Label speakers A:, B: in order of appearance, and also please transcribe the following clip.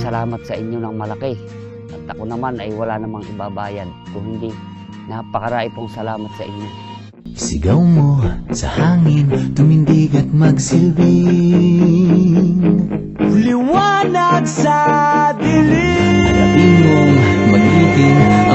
A: magpasalamat sa inyo ng malaki. At ako naman ay wala namang ibabayad. Kung hindi, napakarami pong salamat sa inyo.
B: Sigaw mo sa hangin, tumindig at magsilbing liwanag sa dilim. Alapin mong magiting